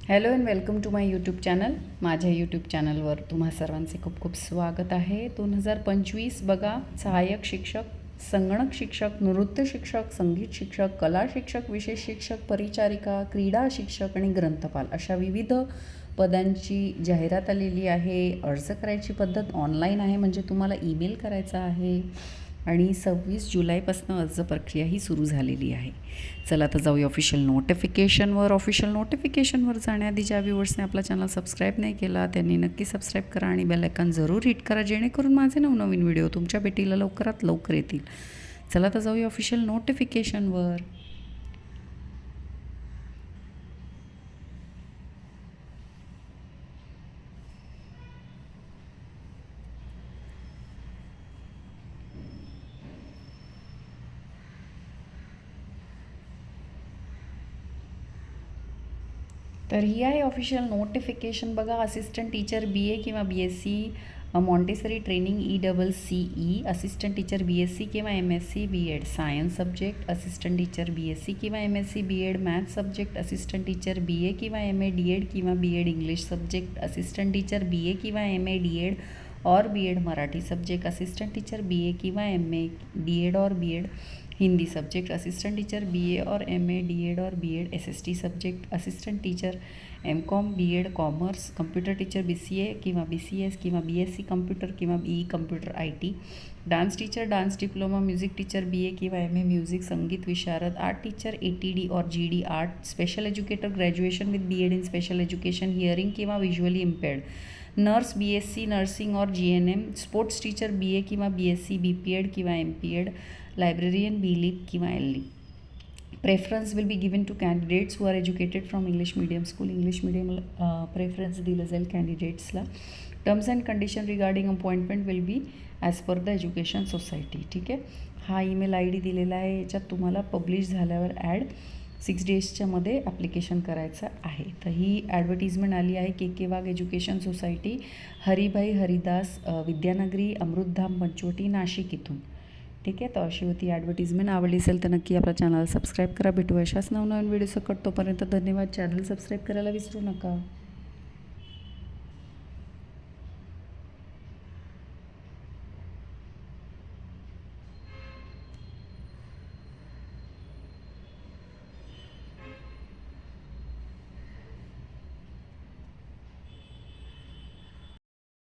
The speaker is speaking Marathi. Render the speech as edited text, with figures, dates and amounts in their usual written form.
Hello and welcome to my YouTube channel. माझ्या यूट्यूब चॅनलवर तुम्हा सर्वांचे खूप खूप स्वागत आहे. 2025 बघा, सहाय्यक शिक्षक, संगणक शिक्षक, नृत्य शिक्षक, संगीत शिक्षक, कला शिक्षक, विशेष शिक्षक, परिचारिका, क्रीडा शिक्षक आणि ग्रंथपाल अशा विविध पदांची जाहिरात आलेली आहे. अर्ज करायची पद्धत ऑनलाईन आहे, म्हणजे तुम्हाला ईमेल करायचा आहे आणि 26 जुलैपासून अर्ज प्रक्रिया ही सुरू झालेली आहे. चला आता जाऊया ऑफिशियल नोटिफिकेशनवर. ऑफिशियल नोटिफिकेशनवर जाण्याआधी ज्या व्ह्यूअर्सने आपला चॅनल सबस्क्राईब नाही केला त्यांनी नक्की सबस्क्राईब करा आणि बेल आयकॉन जरूर हिट करा, जेणेकरून माझे नवनवीन व्हिडिओ तुमच्या भेटीला लवकरात लवकर येतील. चला आता जाऊया ऑफिशियल नोटिफिकेशनवर. तर ही आहे ऑफिशियल नोटिफिकेशन. बघा, असिस्टंट टीचर BA किंवा BSc Montessori training ECCE, assistant teacher BSc किंवा MSc B.Ed science subject, assistant teacher BSc किंवा MSc B.Ed maths subject, assistant teacher BA किंवा MA D.Ed किंवा B.Ed English subject, assistant teacher BA किंवा MA D.Ed और B.Ed Marathi subject, assistant teacher BA किंवा MA D.Ed और B.Ed Hindi subject, assistant teacher BA और MA D.Ed और B.Ed SST subject, assistant teacher MCOM B.Ed commerce, computer teacher BCA किंवा BCS किंवा BSc कम्प्युटर किंवा BE computer IT, dance teacher dance diploma, music teacher BA किंवा MA म्युझिक संगीत विशारद, आर्ट टीचर ATD और GD art, special educator graduation with B.Ed in special education hearing किंवा visually impaired, nurse BSc nursing और GNM, स्पोर्ट्स टीचर BA किंवा BSc BPED किंवा MPED, लायब्रेरियन BLib किंवा LLib. Preference will be given to candidates who are educated from English medium school. English medium preference दिलं जाईल कॅन्डिडेट्सला. Terms and condition regarding appointment will be as per the education society. ठीक आहे, हा ईमेल ID दिलेला आहे. याच्यात तुम्हाला पब्लिश झाल्यावर 6 डेजच्या मध्ये ॲप्लिकेशन करायचं आहे. तर ही ॲडव्हर्टिजमेंट आली आहे KK वाघ एज्युकेशन सोसायटी, हरिभाई हरिदास विद्यानगरी, अमृतधाम पंचवटी, नाशिक इथून. ठीक आहे, तर अशी होती ॲडव्हर्टिजमेंट. आवडली असेल तर नक्की आपल्या चॅनल सबस्क्राईब करा. भेटू अशाच नवनवीन व्हिडिओ सकट. तोपर्यंत धन्यवाद. चॅनल सबस्क्राईब करायला विसरू नका.